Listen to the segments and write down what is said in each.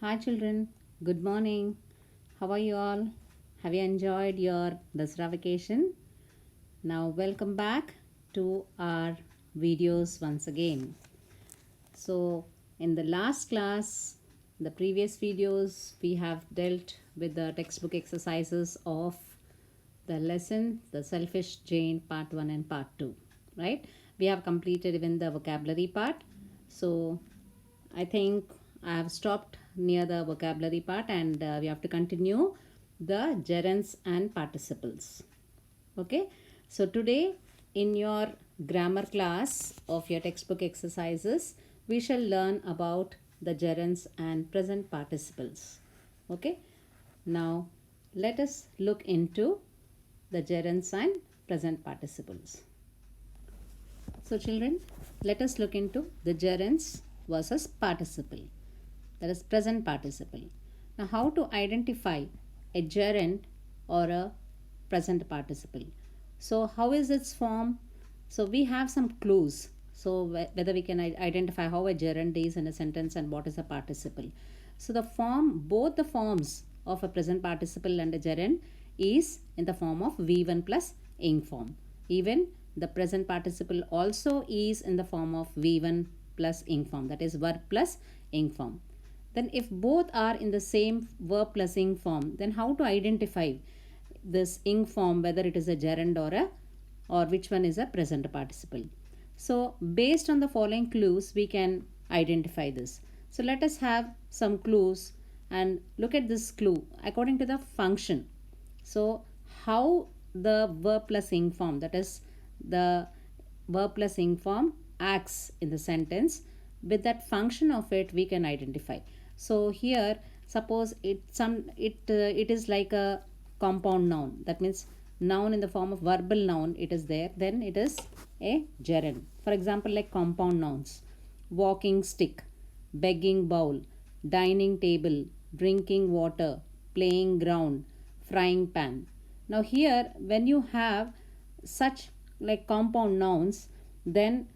Hi children, good morning. How are you all? Have you enjoyed your Dasra vacation? Now welcome back to our videos once again. So in the last class, the previous videos, we have dealt with the textbook exercises of the lesson, the Selfish Jane part 1 and part 2, right? We have completed even the vocabulary part. So I think I have stopped near the vocabulary part and we have to continue the gerunds and participles. Okay. So today in your grammar class of your textbook exercises, we shall learn about the gerunds and present participles. Okay. Now let us look into the gerunds and present participles. So children, let us look into the gerunds versus participle, that is present participle. Now how to identify a gerund or a present participle? So how is its form? So we have some clues. So whether we can identify how a gerund is in a sentence and what is a participle. So the form, both the forms of a present participle and a gerund is in the form of V1 plus ing form. Even the present participle also is in the form of V1 plus ing form, that is verb plus ing form. Then if both are in the same verb plus ing form, then how to identify this ing form, whether it is a gerund or which one is a present participle? So based on the following clues, we can identify this. So let us have some clues and look at this clue according to the function. So how the verb plus ing form, that is the verb plus ing form, acts in the sentence, with that function of it we can identify. So here suppose it is like a compound noun, that means noun in the form of verbal noun it is there, then it is a gerund. For example, like compound nouns: walking stick, begging bowl, dining table, drinking water, playing ground, frying pan. Now here when you have such like compound nouns, then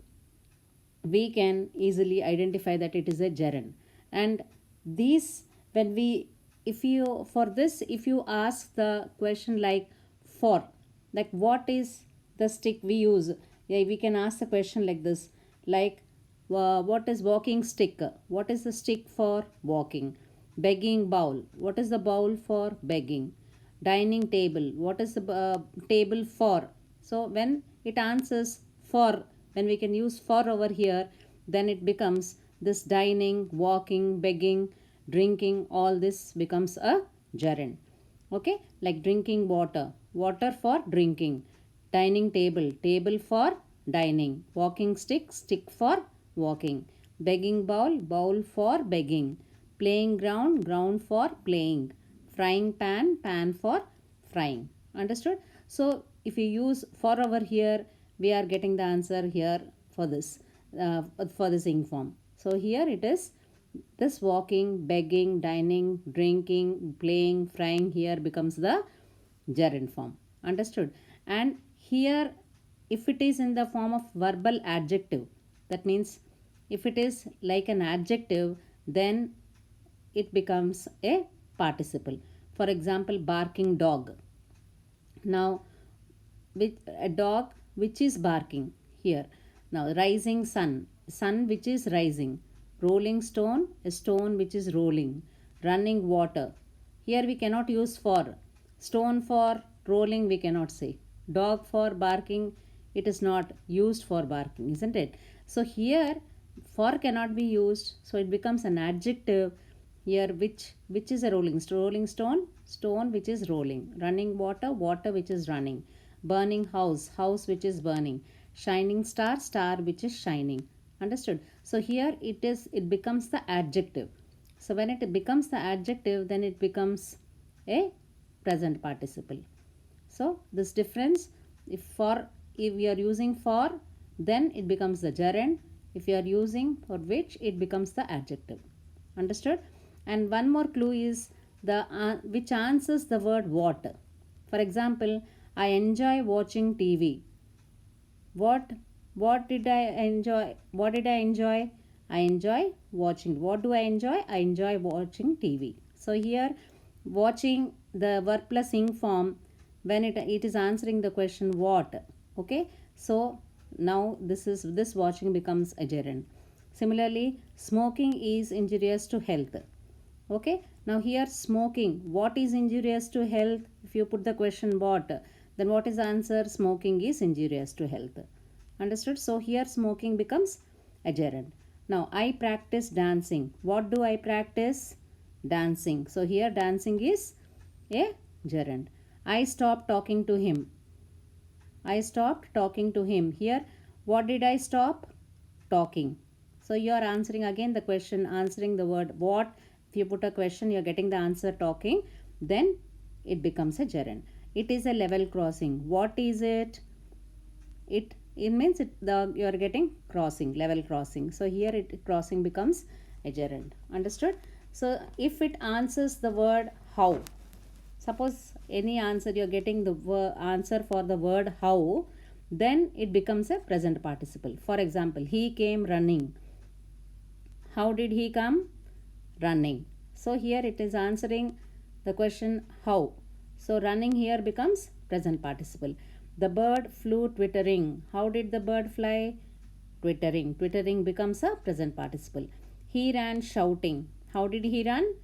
we can easily identify that it is a gerund. And these, when we, if you, for this, if you ask the question like for, like what is the stick we use, yeah, we can ask the question like this, like what is walking stick, what is the stick for walking? Begging bowl, what is the bowl for begging? Dining table, what is the table for? So when it answers for, when we can use for over here, then it becomes this dining, walking, begging, drinking, all this becomes a gerund. Okay, like drinking water, water for drinking, dining table, table for dining, walking stick, stick for walking, begging bowl, bowl for begging, playing ground, ground for playing, frying pan, pan for frying. Understood? So if you use for over here, we are getting the answer here for this ing form. So here it is this walking, begging, dining, drinking, playing, frying, here becomes the gerund form. Understood? And here if it is in the form of verbal adjective, that means if it is like an adjective, then it becomes a participle. For example, barking dog. Now with a dog which is barking here. Now rising sun, sun which is rising. Rolling stone, a stone which is rolling. Running water, here we cannot use for. Stone for rolling we cannot say. Dog for barking, it is not used for barking, isn't it? So here for cannot be used, so it becomes an adjective here which is a rolling stone, stone which is rolling. Running water, water which is running. Burning house, house which is burning. Shining star, star which is shining. Understood? So here it becomes the adjective. So when it becomes the adjective, then it becomes a present participle. So this difference, if we are using for, then it becomes the gerund. If you are using for which, it becomes the adjective. Understood? And one more clue is the which answers the word what. For example, I enjoy watching TV. What what did I enjoy? What did I enjoy? I enjoy watching. What do I enjoy? I enjoy watching TV. So here watching, the verb plus ing form, when it is answering the question what. Okay. So now this watching becomes a gerund. Similarly, smoking is injurious to health. Okay. Now here smoking, what is injurious to health? If you put the question what, then what is the answer? Smoking is injurious to health. Understood? So here smoking becomes a gerund. Now I practice dancing. What do I practice? Dancing. So here dancing is a gerund. I stopped talking to him. I stopped talking to him. Here what did I stop? Talking. So you are answering again the question, answering the word what. If you put a question, you are getting the answer talking, then it becomes a gerund. It is a level crossing. What is it? It means you are getting crossing, level crossing. So here crossing becomes a gerund. Understood? So if it answers the word how, suppose any answer you are getting the answer for the word how, then it becomes a present participle. For example, he came running. How did he come? Running. So here it is answering the question how. So running here becomes present participle. The bird flew twittering. How did the bird fly? Twittering. Twittering becomes a present participle. He ran shouting. How did he run?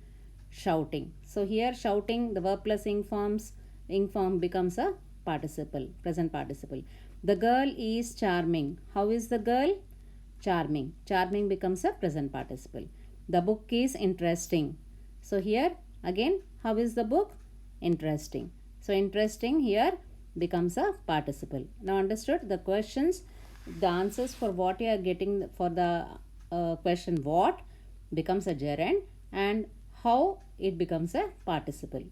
Shouting. So here shouting, the verb plus ing form becomes a participle, present participle. The girl is charming. How is the girl? Charming. Charming becomes a present participle. The book is interesting. So here again, how is the book? Interesting. So interesting here becomes a participle. Now understood? The questions, the answers for what you are getting for the question what becomes a gerund, and how it becomes a participle.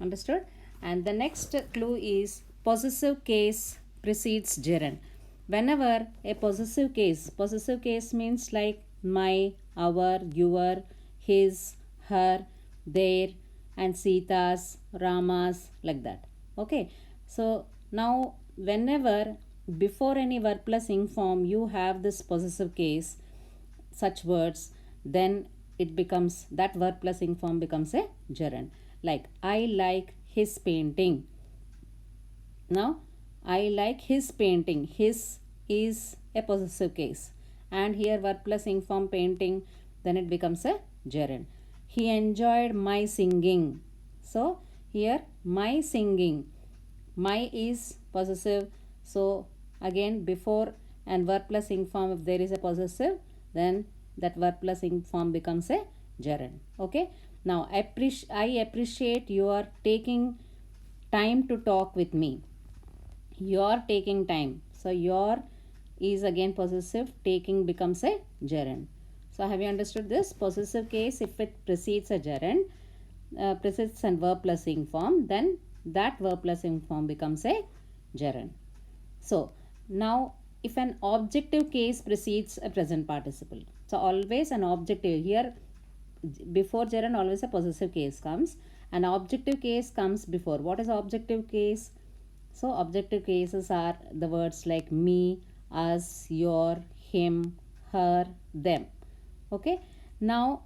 Understood? And the next clue is possessive case precedes gerund. Whenever a possessive case means like my, our, your, his, her, their, and Sita's, Rama's, like that. Okay. So now whenever before any verb plus ing form you have this possessive case, such words, then it becomes, that verb plus ing form becomes a gerund. Like I like his painting. Now I like his painting. His is a possessive case, and here verb plus ing form painting, then it becomes a gerund. He enjoyed my singing. So here my singing, my is possessive. So again before and verb plus ing form, if there is a possessive, then that verb plus ing form becomes a gerund. Okay. Now I appreciate your taking time to talk with me. Your taking time. So your is again possessive, taking becomes a gerund. So have you understood this? Possessive case, if it precedes a gerund, precedes and verb plus ing form, then that verb plus ing form becomes a gerund. So now if an objective case precedes a present participle, so always an objective, here before gerund always a possessive case comes, an objective case comes before. What is objective case? So objective cases are the words like me, us, your, him, her, them. Okay. Now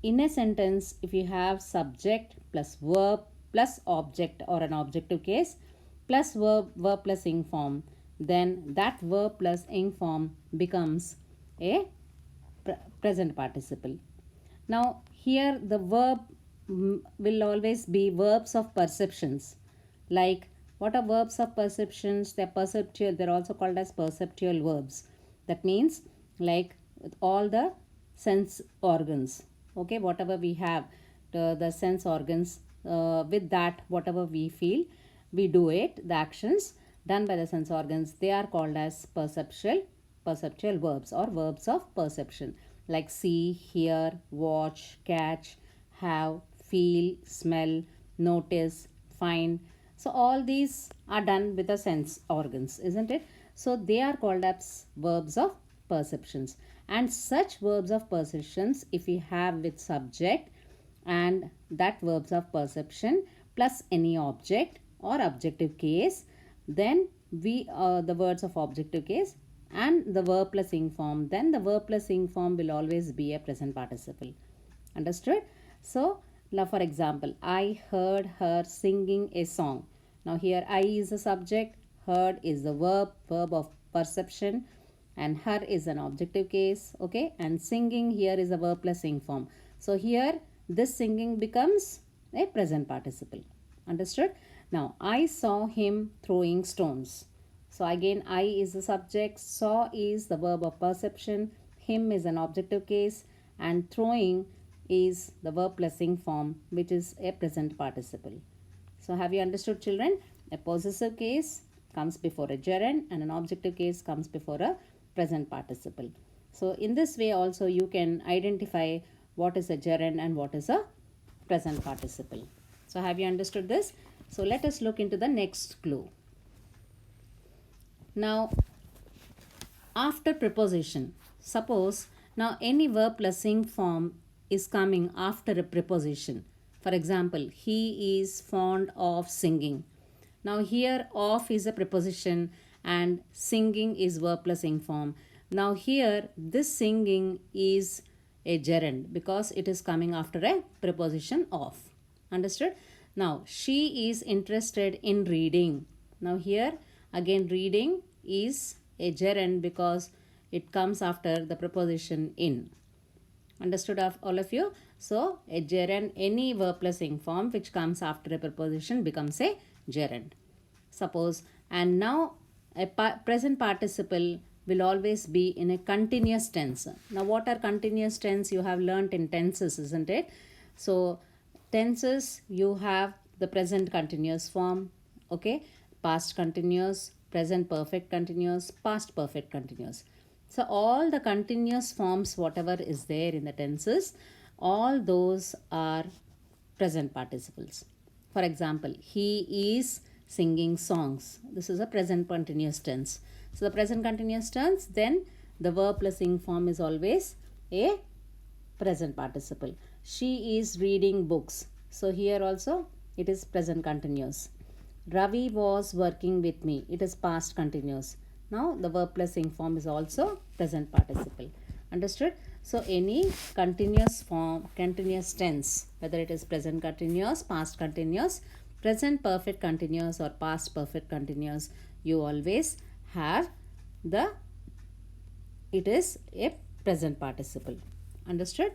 in a sentence, if you have subject plus verb plus object, or an objective case plus verb plus ing form, then that verb plus ing form becomes a present participle. Now here the verb will always be verbs of perceptions. Like what are verbs of perceptions? They are perceptual. They are also called as perceptual verbs. That means like all the sense organs. Okay, whatever we have, the sense organs, with that whatever we feel, we do it. The actions done by the sense organs, they are called as perceptual verbs or verbs of perception. Like see, hear, watch, catch, have, feel, smell, notice, find. So all these are done with the sense organs, isn't it? So they are called as verbs of perceptions. And such verbs of perceptions, if we have with subject and that verbs of perception plus any object or objective case, then we the words of objective case and the verb plus ing form, then the verb plus ing form will always be a present participle. Understood? So, now for example, I heard her singing a song. Now here I is the subject, heard is the verb of perception, and her is an objective case, okay, and singing here is a verb plus ing form. So here this singing becomes a present participle. Understood? Now I saw him throwing stones. So again I is the subject, saw is the verb of perception, him is an objective case, and throwing is the verb plus ing form, which is a present participle. So have you understood, children? A possessive case comes before a gerund and an objective case comes before a present participle. So in this way also you can identify what is a gerund and what is a present participle. So have you understood this? So let us look into the next clue. Now after preposition, suppose now any verb plus ing form is coming after a preposition. For example, he is fond of singing. Now here of is a preposition and singing is verb plus ing form. Now here this singing is a gerund because it is coming after a preposition of. Understood? Now she is interested in reading. Now here again reading is a gerund because it comes after the preposition in. Understood of all of you? So a gerund, any verb plus ing form which comes after a preposition becomes a gerund. Suppose, and now a present participle will always be in a continuous tense. Now what are continuous tense? You have learnt in tenses, isn't it? So tenses, you have the present continuous form, okay, past continuous, present perfect continuous, past perfect continuous. So all the continuous forms whatever is there in the tenses, all those are present participles. For example, he is singing songs. This is a present continuous tense. So the present continuous tense, then the verb plus ing form is always a present participle. She is reading books. So here also it is present continuous. Ravi was working with me. It is past continuous. Now the verb plus ing form is also present participle. Understood? So any continuous form, continuous tense, whether it is present continuous, past continuous, present perfect continuous or past perfect continuous, you always have it is a present participle. Understood?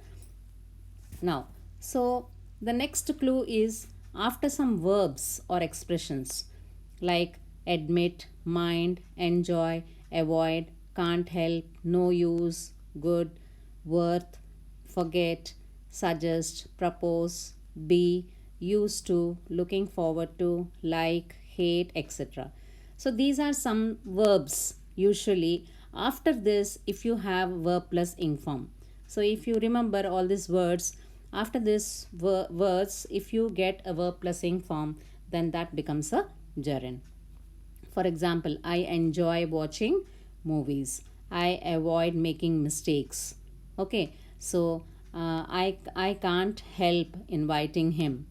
Now, so the next clue is after some verbs or expressions like admit, mind, enjoy, avoid, can't help, no use, good, worth, forget, suggest, propose, be, used to, looking forward to, like, hate, etc. So these are some verbs usually. After this, if you have verb plus ing form. So if you remember all these words, after this words, if you get a verb plus ing form, then that becomes a gerund. For example, I enjoy watching movies. I avoid making mistakes. Okay, so I can't help inviting him.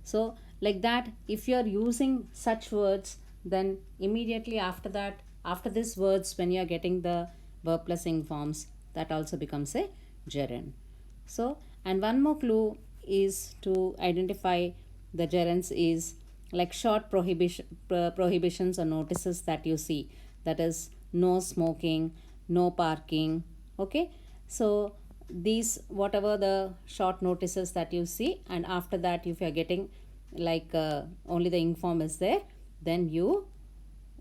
So like that, if you are using such words, then immediately after that, after these words, when you are getting the verb plus ing forms, that also becomes a gerund. So, and one more clue is to identify the gerunds is like short prohibitions or notices that you see. That is no smoking, no parking. Okay, so these whatever the short notices that you see, and after that if you are getting like only the ing form is there, then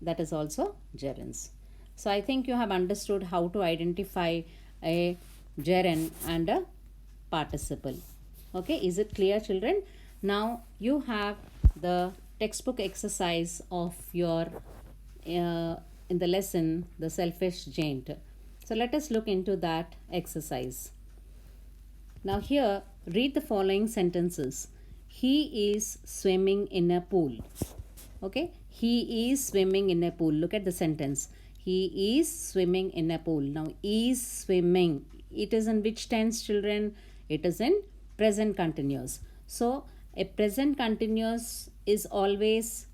that is also gerunds. So I think you have understood how to identify a gerund and a participle. Okay, is it clear, children? Now you have the textbook exercise of your in the lesson, the selfish giant. So let us look into that exercise. Now here, read the following sentences. He is swimming in a pool. Okay, he is swimming in a pool. Look at the sentence. He is swimming in a pool. Now is swimming, it is in which tense, children? It is in present continuous. So a present continuous is always,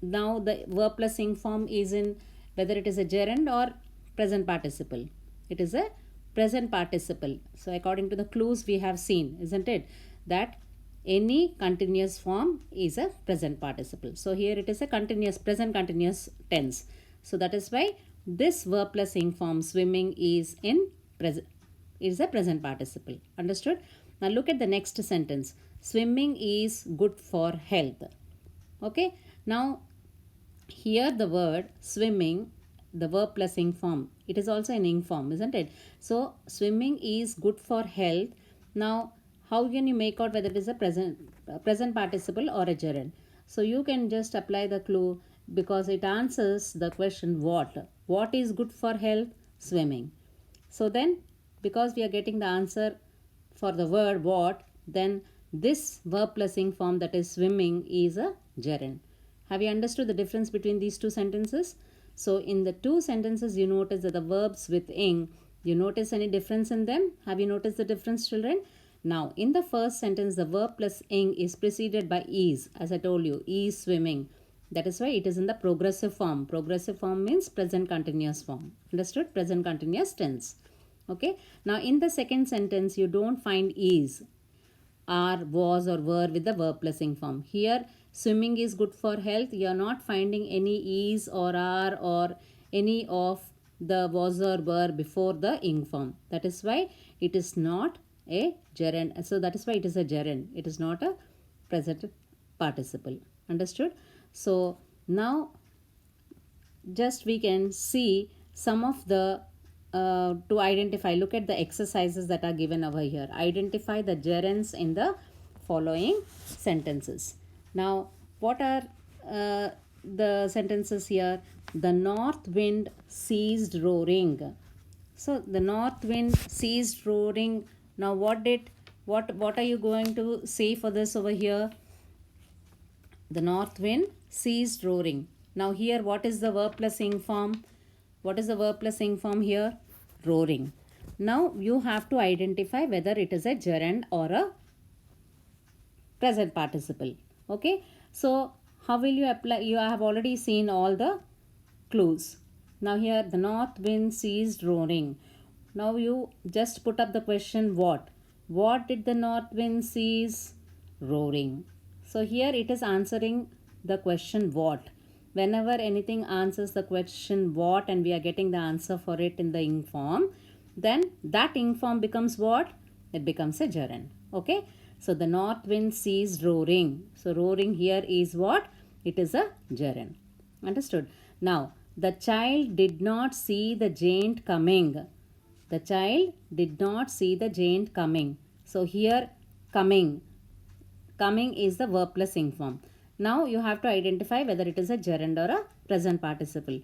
now the verb plus ing form is in whether it is a gerund or present participle. It is a present participle. So according to the clues we have seen, isn't it, that any continuous form is a present participle. So here it is a continuous, present continuous tense. So that is why this verb plus ing form swimming is in present, is a present participle. Understood? Now look at the next sentence. Swimming is good for health. Okay. Now here the word swimming, the verb plus ing form, it is also an ing form, isn't it? So swimming is good for health. Now how can you make out whether it is a present participle or a gerund? So you can just apply the clue, because it answers the question what is good for health? Swimming. So then, because we are getting the answer for the word what, then this verb plus ing form, that is swimming, is a gerund. Have you understood the difference between these two sentences? So in the two sentences you notice that the verbs with ing, you notice any difference in them? Have you noticed the difference, children? Now in the first sentence the verb plus ing is preceded by is, as I told you, is swimming. That is why it is in the progressive form. Progressive form means present continuous form. Understood? Present continuous tense. Okay. Now in the second sentence you don't find is, are, was or were with the verb plus ing form. Here swimming is good for health. You are not finding any is or are or any of the was or were before the ing form. That is why it is not a gerund. So that is why it is a gerund. It is not a present participle. Understood? So now just we can see some of the to identify, look at the exercises that are given over here. Identify the gerunds in the following sentences. Now what are the sentences here? The north wind ceased roaring. So the north wind ceased roaring. Now what are you going to say for this over here? The north wind ceased roaring. Now here what is the verb plus ing form? What is the verb plus ing form here? Roaring. Now you have to identify whether it is a gerund or a present participle. Okay. So how will you apply? You have already seen all the clues. Now here the north wind ceased roaring. Now you just put up the question what? What did the north wind cease roaring? So here it is answering the question what. Whenever anything answers the question what and we are getting the answer for it in the ing form, then that ing form becomes what? It becomes a gerund. Okay. So the north wind ceased roaring. So roaring here is what? It is a gerund. Understood? Now the child did not see the giant coming. The child did not see the giant coming. So here coming. Coming is the verb plus ing form. Now you have to identify whether it is a gerund or a present participle.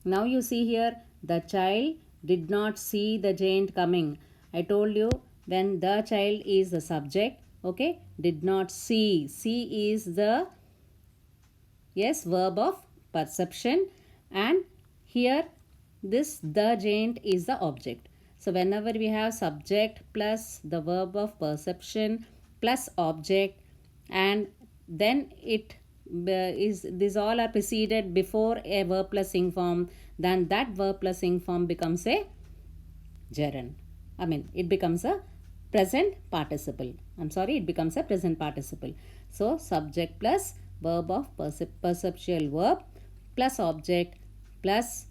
Now you see here the child did not see the giant coming. I told you when the child is the subject. Okay. Did not see. See is the verb of perception, and here this the giant is the object. So whenever we have subject plus the verb of perception plus object, and then it is, these all are preceded before a verb plus ing form, then that verb plus ing form becomes a gerund. It becomes a present participle. It becomes a present participle. So subject plus verb of perceptual verb plus object plus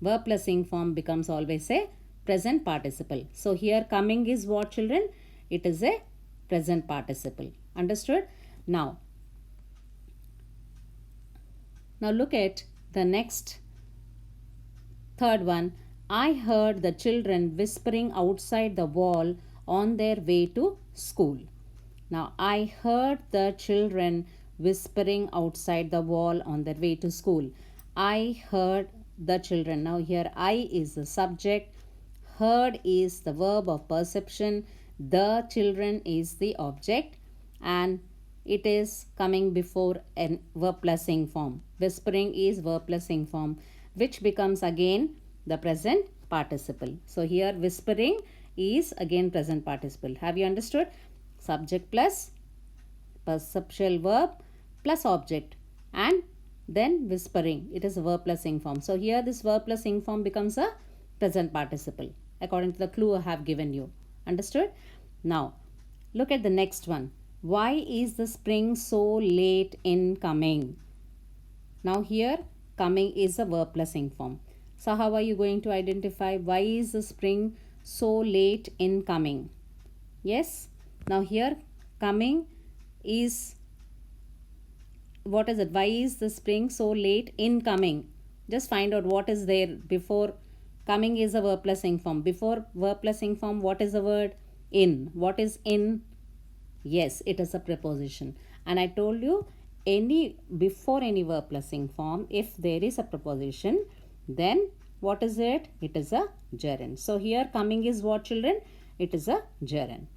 verb plus ing form becomes always a present participle. So here coming is what, children? It is a present participle. Understood? Now look at the next third one. I heard the children whispering outside the wall on their way to school. Now I heard the children whispering outside the wall on their way to school. I heard the children. Now here I is the subject, heard is the verb of perception, the children is the object, and it is coming before a verb plus ing form. Whispering is verb plus ing form, which becomes again the present participle. So here whispering is again present participle. Have you understood? Subject plus perceptual verb plus object, and then whispering, it is a verb plus ing form. So here this verb plus ing form becomes a present participle according to the clue I have given you. Understood? Now, look at the next one. Why is the spring so late in coming? Now here, coming is a verb plus ing form. So how are you going to identify why is the spring so late in coming? Yes. Now here, coming is, what is it? Why is the spring so late in coming? Just find out what is there before. Coming is a verb plus ing form. Before verb plus ing form, what is the word? In. What is in? Yes, it is a preposition. And I told you, before any verb plus ing form, if there is a preposition, then what is it? It is a gerund. So here coming is what, children? It is a gerund.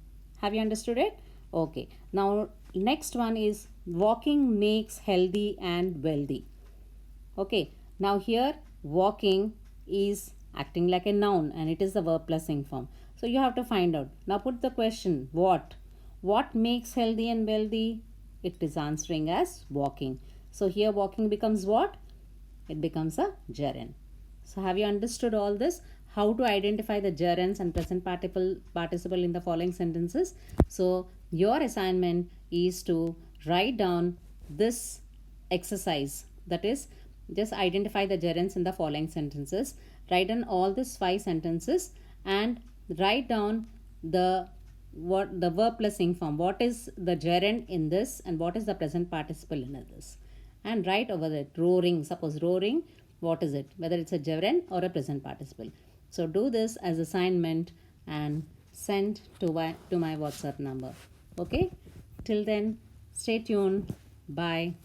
Have you understood it? Okay. Now next one is walking makes healthy and wealthy. Okay. Now here walking is acting like a noun and it is the verb plus ing form. So you have to find out. Now put the question, what? What makes healthy and wealthy? It is answering as walking. So here walking becomes what? It becomes a gerund. So have you understood all this? How to identify the gerunds and present participle in the following sentences? So your assignment is to write down this exercise. That is, just identify the gerunds in the following sentences. Write down all these 5 sentences and write down the verb plus ing form. What is the gerund in this and what is the present participle in this? And write over that roaring. Suppose roaring, what is it? Whether it's a gerund or a present participle. So do this as assignment and send to my WhatsApp number. Okay? Till then, stay tuned. Bye.